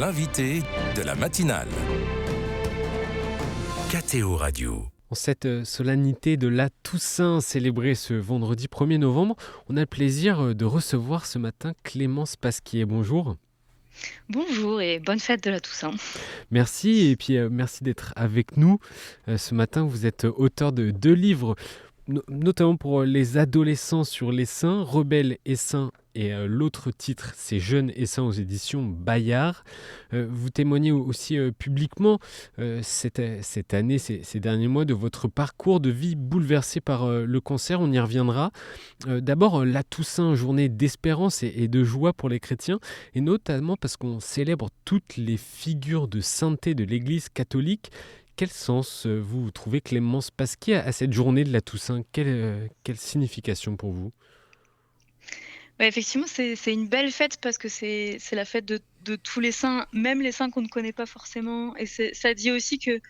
l'invité de la matinale. KTO Radio. En cette solennité de la Toussaint célébrée ce vendredi 1er novembre, on a le plaisir de recevoir ce matin Clémence Pasquier. Bonjour. Bonjour et bonne fête de la Toussaint. Merci et puis merci d'être avec nous. Ce matin, vous êtes auteur de 2 livres, notamment pour les adolescents sur les saints, Rebelles et saints, et l'autre titre, c'est Jeunes et saints aux éditions Bayard. Vous témoignez aussi publiquement cette année, ces derniers mois, de votre parcours de vie bouleversé par le cancer. On y reviendra. D'abord, la Toussaint, journée d'espérance et de joie pour les chrétiens, et notamment parce qu'on célèbre toutes les figures de sainteté de l'Église catholique. Quel sens vous trouvez, Clémence Pasquier, à cette journée de la Toussaint ? Quelle signification pour vous ? Effectivement, c'est une belle fête parce que c'est la fête de tous les saints, même les saints qu'on ne connaît pas forcément. Et ça dit aussi que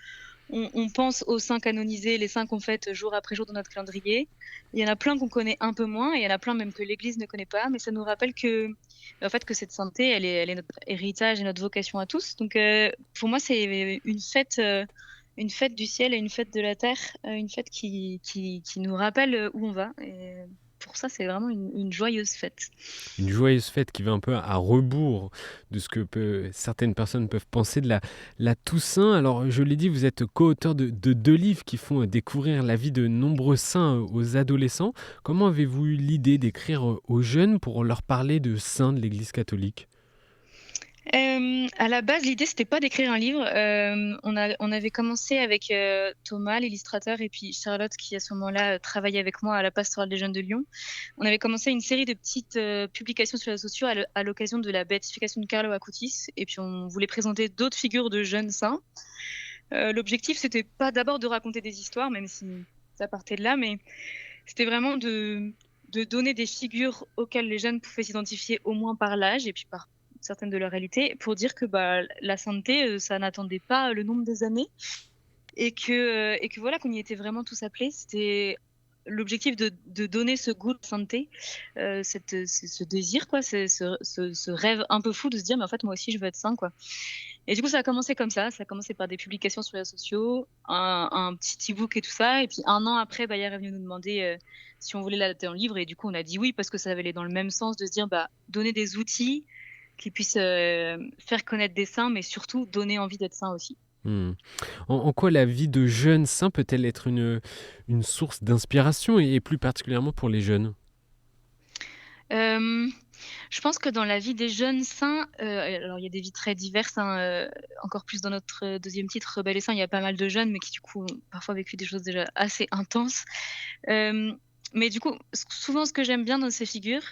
on pense aux saints canonisés, les saints qu'on fête jour après jour dans notre calendrier. Il y en a plein qu'on connaît un peu moins, et il y en a plein même que l'Église ne connaît pas. Mais ça nous rappelle que cette sainteté, elle est notre héritage et notre vocation à tous. Donc pour moi, c'est une fête du ciel et une fête de la terre, une fête qui nous rappelle où on va. Et pour ça, c'est vraiment une joyeuse fête. Une joyeuse fête qui va un peu à rebours de ce que certaines personnes peuvent penser de la Toussaint. Alors, je l'ai dit, vous êtes co-auteur de 2 livres qui font découvrir la vie de nombreux saints aux adolescents. Comment avez-vous eu l'idée d'écrire aux jeunes pour leur parler de saints de l'Église catholique ? À la base, l'idée, c'était pas d'écrire un livre. On avait commencé avec Thomas, l'illustrateur, et puis Charlotte, qui à ce moment-là travaillait avec moi à la Pastorale des Jeunes de Lyon. On avait commencé une série de petites publications sur les réseaux sociaux à l'occasion de la béatification de Carlo Acutis, et puis on voulait présenter d'autres figures de jeunes saints. L'objectif, c'était pas d'abord de raconter des histoires, même si ça partait de là, mais c'était vraiment de donner des figures auxquelles les jeunes pouvaient s'identifier, au moins par l'âge et puis par certaines de leur réalité, pour dire que la sainteté, ça n'attendait pas le nombre des années, et que voilà, qu'on y était vraiment tous appelés. C'était l'objectif de donner ce goût de sainteté, ce désir, quoi, ce rêve un peu fou de se dire, mais en fait, moi aussi, je veux être saint, quoi. Et du coup, ça a commencé comme ça. Ça a commencé par des publications sur les réseaux sociaux, un petit e-book et tout ça. Et puis 1 an après, Bayard est venu nous demander si on voulait l'adapter en livre. Et du coup, on a dit oui, parce que ça allait dans le même sens de se dire, donner des outils qui puissent faire connaître des saints, mais surtout donner envie d'être saint aussi. En quoi la vie de jeunes saints peut-elle être une source d'inspiration, et plus particulièrement pour les jeunes ? Je pense que dans la vie des jeunes saints, alors il y a des vies très diverses, encore plus dans notre 2e titre, Rebelles et saints, il y a pas mal de jeunes, mais qui du coup ont parfois vécu des choses déjà assez intenses. Mais du coup, souvent, ce que j'aime bien dans ces figures,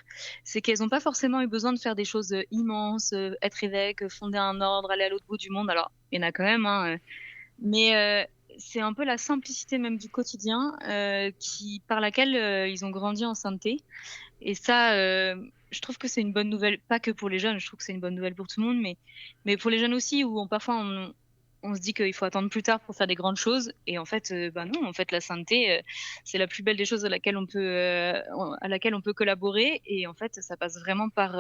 c'est qu'elles n'ont pas forcément eu besoin de faire des choses immenses, être évêque, fonder un ordre, aller à l'autre bout du monde. Alors, il y en a quand même, mais c'est un peu la simplicité même du quotidien par laquelle ils ont grandi en sainteté. Et ça, je trouve que c'est une bonne nouvelle, pas que pour les jeunes, je trouve que c'est une bonne nouvelle pour tout le monde, mais pour les jeunes aussi, où parfois on se dit qu'il faut attendre plus tard pour faire des grandes choses, et en fait, non, en fait, la sainteté, c'est la plus belle des choses à laquelle on peut collaborer, et en fait, ça passe vraiment par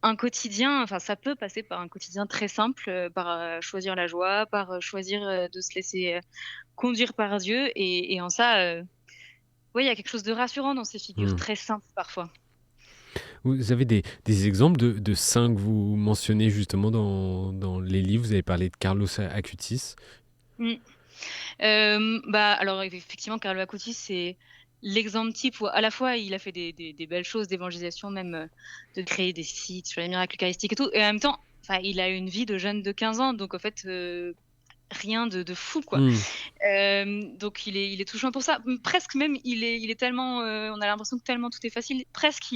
un quotidien, enfin, ça peut passer par un quotidien très simple, par choisir la joie, par choisir de se laisser conduire par Dieu, et en ça, il y a quelque chose de rassurant dans ces figures très simples parfois. Vous avez des exemples de saints que vous mentionnez justement dans les livres ? Vous avez parlé de Carlo Acutis. Alors effectivement, Carlo Acutis, c'est l'exemple type où à la fois il a fait des belles choses d'évangélisation, même de créer des sites sur les miracles eucharistiques et tout, et en même temps, il a une vie de jeune de 15 ans, donc en fait, rien de fou, quoi. Donc il est touchant pour ça. Presque même, il est tellement, on a l'impression que tellement tout est facile, presque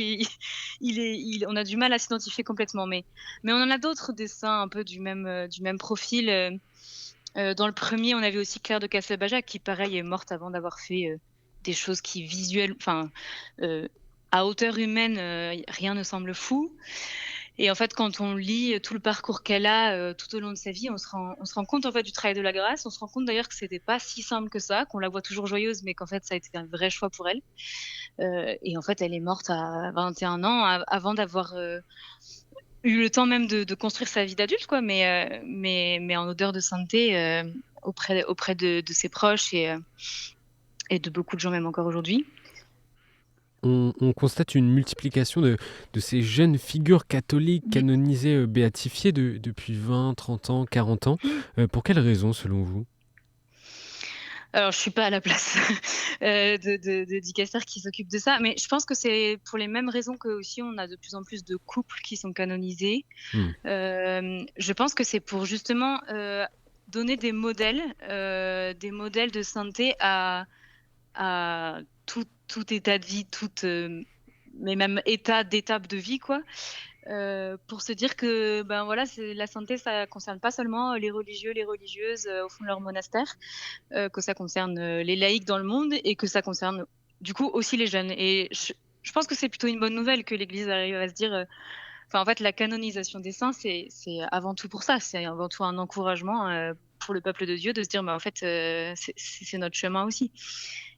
on a du mal à s'identifier complètement. Mais on en a d'autres, des saints un peu du même profil. Dans le premier, on avait aussi Claire de Castelbajac, qui pareil est morte avant d'avoir fait des choses qui à hauteur humaine, rien ne semble fou. Et en fait, quand on lit tout le parcours qu'elle a tout au long de sa vie, on se rend compte en fait du travail de la grâce. On se rend compte d'ailleurs que c'était pas si simple que ça, qu'on la voit toujours joyeuse, mais qu'en fait ça a été un vrai choix pour elle. Et en fait, elle est morte à 21 ans avant d'avoir eu le temps même de construire sa vie d'adulte, quoi, mais en odeur de sainteté, auprès de ses proches et de beaucoup de gens même encore aujourd'hui. On constate une multiplication de ces jeunes figures catholiques Mmh. canonisées, béatifiées depuis 20, 30 ans, 40 ans. Pour quelles raisons selon vous? Alors je suis pas à la place, de dicastère qui s'occupe de ça, mais je pense que c'est pour les mêmes raisons qu'aussi on a de plus en plus de couples qui sont canonisés. Mmh. Je pense que c'est pour justement, donner des modèles de sainteté à tout état de vie, mais même d'étape de vie, quoi. Pour se dire que, ben, voilà, c'est la sainteté, ça concerne pas seulement les religieux, les religieuses, au fond de leur monastère, que ça concerne, les laïcs dans le monde et que ça concerne, du coup, aussi les jeunes et je pense que c'est plutôt une bonne nouvelle que l'Église arrive à se dire, enfin, en fait, la canonisation des saints, c'est avant tout pour ça. C'est avant tout un encouragement, pour le peuple de Dieu de se dire: «Bah, en fait, c'est notre chemin aussi».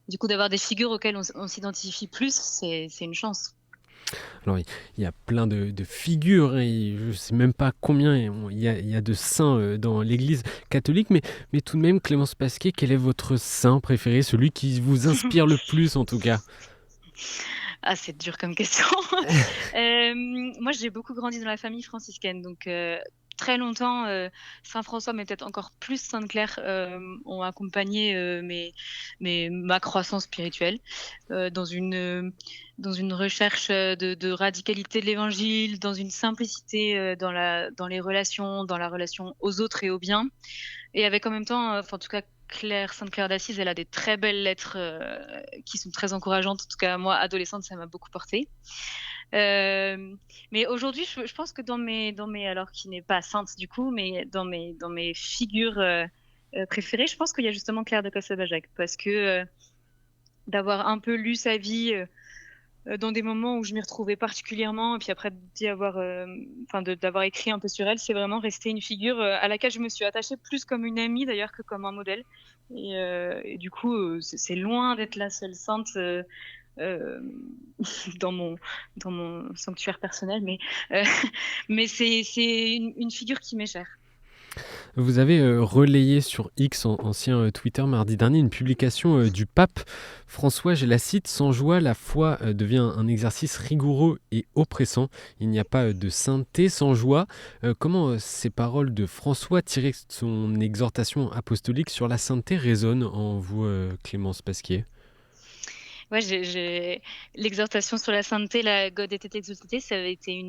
Du coup, d'avoir des figures auxquelles on s'identifie plus, c'est une chance. Alors il y a plein de figures, hein, et je ne sais même pas combien il y a de saints, dans l'Église catholique, mais tout de même, Clémence Pasquier, quel est votre saint préféré? Celui qui vous inspire le plus en tout cas? Ah, c'est dur comme question. Moi, j'ai beaucoup grandi dans la famille franciscaine, donc très longtemps, saint François, mais peut-être encore plus sainte Claire, ont accompagné, ma croissance spirituelle, dans une recherche, de radicalité de l'Évangile, dans une simplicité, dans les relations, dans la relation aux autres et au bien et avec en même temps, enfin, en tout cas, Sainte Claire d'Assise, elle a des très belles lettres, qui sont très encourageantes. En tout cas, moi, adolescente, ça m'a beaucoup portée. Mais aujourd'hui, je pense que dans mes alors qui n'est pas sainte du coup, mais dans mes figures, préférées, je pense qu'il y a justement Claire de Cossé-Bajac parce que, d'avoir un peu lu sa vie, dans des moments où je m'y retrouvais particulièrement et puis après d'y avoir, enfin d'avoir écrit un peu sur elle, c'est vraiment resté une figure, à laquelle je me suis attachée plus comme une amie d'ailleurs que comme un modèle et du coup, c'est loin d'être la seule sainte, hem, dans mon sanctuaire personnel, heu, mais c'est une figure qui m'est chère. Vous avez, relayé sur X, ancien, Twitter, mardi dernier, une publication, du pape François, je la cite: «Sans joie, la foi, devient un exercice rigoureux et oppressant. Il n'y a pas, de sainteté sans joie». Comment, ces paroles de François, tirées de son exhortation apostolique sur la sainteté, résonnent en vous, Clémence Pasquier? Ouais, j'ai l'exhortation sur la sainteté, la «God était exulté», ça avait été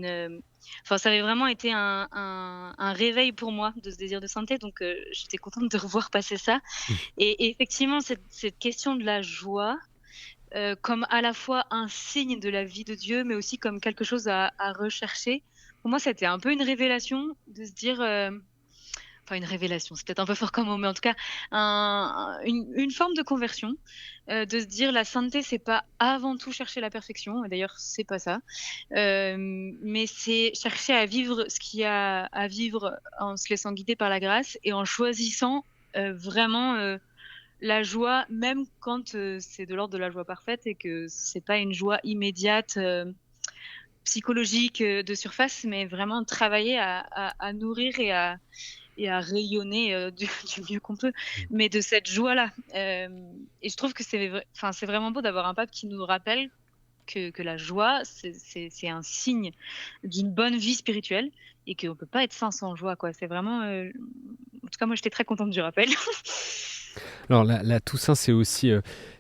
enfin, ça avait vraiment été un réveil pour moi de ce désir de sainteté, donc j'étais contente de revoir passer ça et effectivement, cette question de la joie, comme à la fois un signe de la vie de Dieu, mais aussi comme quelque chose à rechercher. Pour moi, c'était un peu une révélation de se dire, enfin une révélation, c'est peut-être un peu fort comme mot, mais en tout cas une forme de conversion, de se dire la sainteté, c'est pas avant tout chercher la perfection, et d'ailleurs c'est pas ça, mais c'est chercher à vivre ce qu'il y a à vivre en se laissant guider par la grâce et en choisissant, vraiment, la joie, même quand, c'est de l'ordre de la joie parfaite et que c'est pas une joie immédiate, psychologique, de surface, mais vraiment travailler à nourrir et à rayonner, du mieux qu'on peut, mais de cette joie-là, et je trouve que c'est vraiment beau d'avoir un pape qui nous rappelle que la joie, c'est un signe d'une bonne vie spirituelle et qu'on peut pas être saint sans joie, quoi. C'est vraiment, en tout cas, moi, j'étais très contente du rappel. Alors la Toussaint, c'est aussi,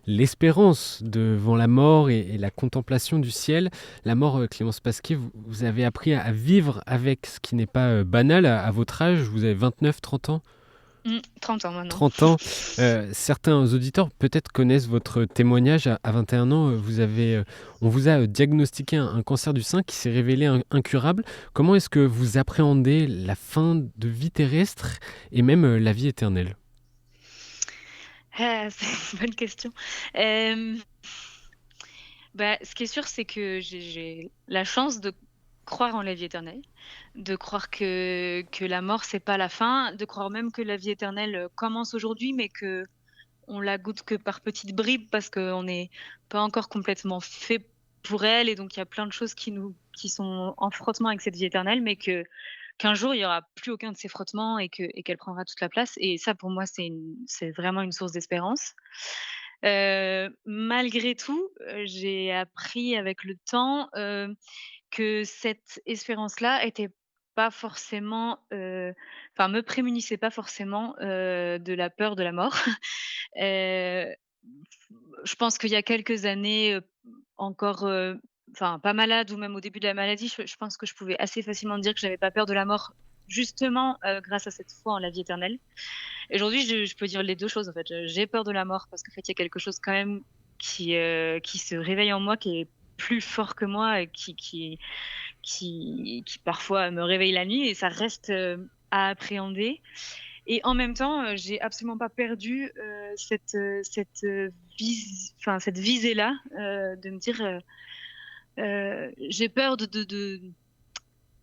l'espérance devant la mort et la contemplation du ciel. La mort, Clémence Pasquier, vous avez appris à vivre avec ce qui n'est pas, banal à votre âge. Vous avez 29, 30 ans? 30 ans maintenant. 30 ans. Certains auditeurs peut-être connaissent votre témoignage. À 21 ans, on vous a, diagnostiqué un cancer du sein qui s'est révélé incurable. Comment est-ce que vous appréhendez la fin de vie terrestre et même, la vie éternelle? Ah, c'est une bonne question. Hem, Bah, ce qui est sûr, c'est que j'ai la chance de croire en la vie éternelle, de croire que la mort, c'est pas la fin, de croire même que la vie éternelle, commence aujourd'hui, mais qu'on la goûte que par petites bribes parce qu'on n'est pas encore complètement fait pour elle, et donc il y a plein de choses qui sont en frottement avec cette vie éternelle, mais qu'un jour, il y aura plus aucun de ces frottements et qu'elle prendra toute la place, et ça, pour moi, c'est vraiment une source d'espérance. Malgré tout, j'ai appris avec le temps, que cette espérance-là était pas forcément, enfin me prémunissait pas forcément, de la peur de la mort. Heu, je pense qu'il y a quelques années, encore, enfin pas malade ou même au début de la maladie, je pense que je pouvais assez facilement dire que j'avais pas peur de la mort, justement, grâce à cette foi en la vie éternelle. Et aujourd'hui, je peux dire les 2 choses en fait. J'ai peur de la mort parce qu'en fait, il y a quelque chose quand même qui se réveille en moi, qui est plus fort que moi et qui parfois me réveille la nuit, et ça reste, à appréhender. Et en même temps, j'ai absolument pas perdu, cette visée-là, de me dire, j'ai peur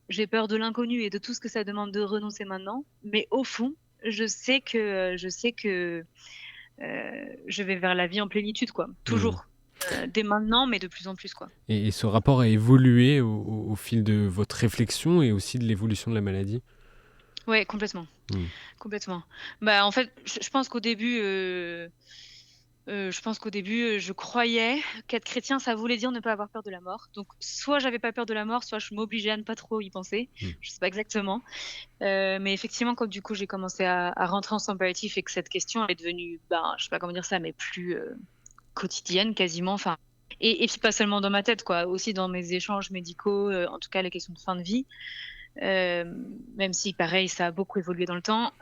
j'ai peur de l'inconnu et de tout ce que ça demande de renoncer maintenant, mais au fond, je sais que, je vais vers la vie en plénitude, quoi. Mmh. Toujours, dès maintenant, mais de plus en plus, quoi. Et ce rapport a évolué au fil de votre réflexion et aussi de l'évolution de la maladie? Ouais, complètement, Mmh. complètement. Bah, en fait, je pense qu'au début, je croyais qu'être chrétien, ça voulait dire ne pas avoir peur de la mort. Donc soit j'avais pas peur de la mort, soit je m'obligeais à ne pas trop y penser. Mmh. Je sais pas exactement. Mais effectivement, quand du coup j'ai commencé à rentrer en soins palliatifs et que cette question est devenue, ben, je sais pas comment dire ça, mais plus, quotidienne quasiment, enfin, et puis pas seulement dans ma tête, quoi, aussi dans mes échanges médicaux, en tout cas les questions de fin de vie. Même si pareil, ça a beaucoup évolué dans le temps,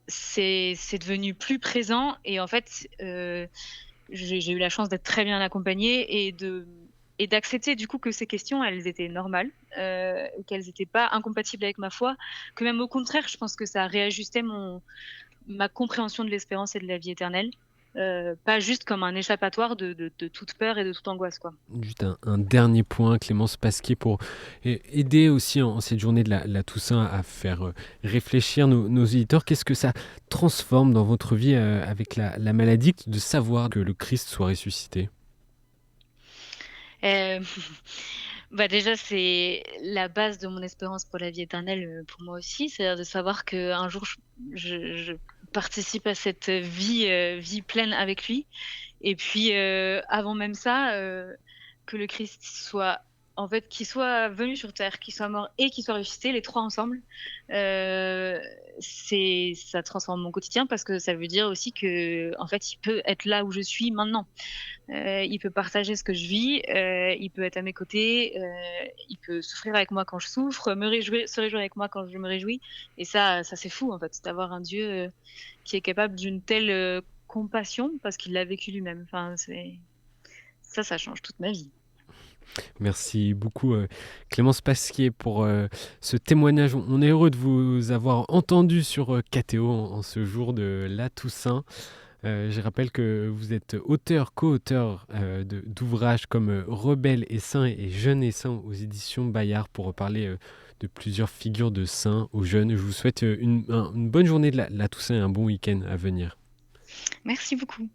c'est devenu plus présent, et en fait, j'ai eu la chance d'être très bien accompagnée et d'accepter du coup que ces questions, elles étaient normales, qu'elles n'étaient pas incompatibles avec ma foi, que même au contraire, je pense que ça réajustait ma compréhension de l'espérance et de la vie éternelle, pas juste comme un échappatoire de toute peur et de toute angoisse, quoi. Juste un dernier point, Clémence Pasquier, pour aider aussi en cette journée de la Toussaint à faire réfléchir nos auditeurs. Qu'est-ce que ça transforme dans votre vie avec la maladie de savoir que le Christ soit ressuscité? Hem, Bah, déjà, c'est la base de mon espérance pour la vie éternelle, pour moi aussi. C'est-à-dire de savoir qu'un jour je participe à cette vie pleine avec lui, et puis, avant même ça, que le Christ soit en fait, qu'il soit venu sur terre, qu'il soit mort et qu'il soit ressuscité, les 3 ensemble. Heu, ça transforme mon quotidien parce que ça veut dire aussi qu'en fait, il peut être là où je suis maintenant. Il peut partager ce que je vis, il peut être à mes côtés, il peut souffrir avec moi quand je souffre, se réjouir avec moi quand je me réjouis, et ça c'est fou en fait, d'avoir un Dieu, qui est capable d'une telle, compassion parce qu'il l'a vécu lui-même. Enfin, ça change toute ma vie. Merci beaucoup, Clémence Pasquier, pour ce témoignage. On est heureux de vous avoir entendu sur KTO en ce jour de la Toussaint. Je rappelle que vous êtes auteur, co-auteur d'ouvrages comme Rebelles et saints et Jeunes et saints aux éditions Bayard, pour parler de plusieurs figures de saints aux jeunes. Je vous souhaite une bonne journée de la Toussaint et un bon week-end à venir. Merci beaucoup.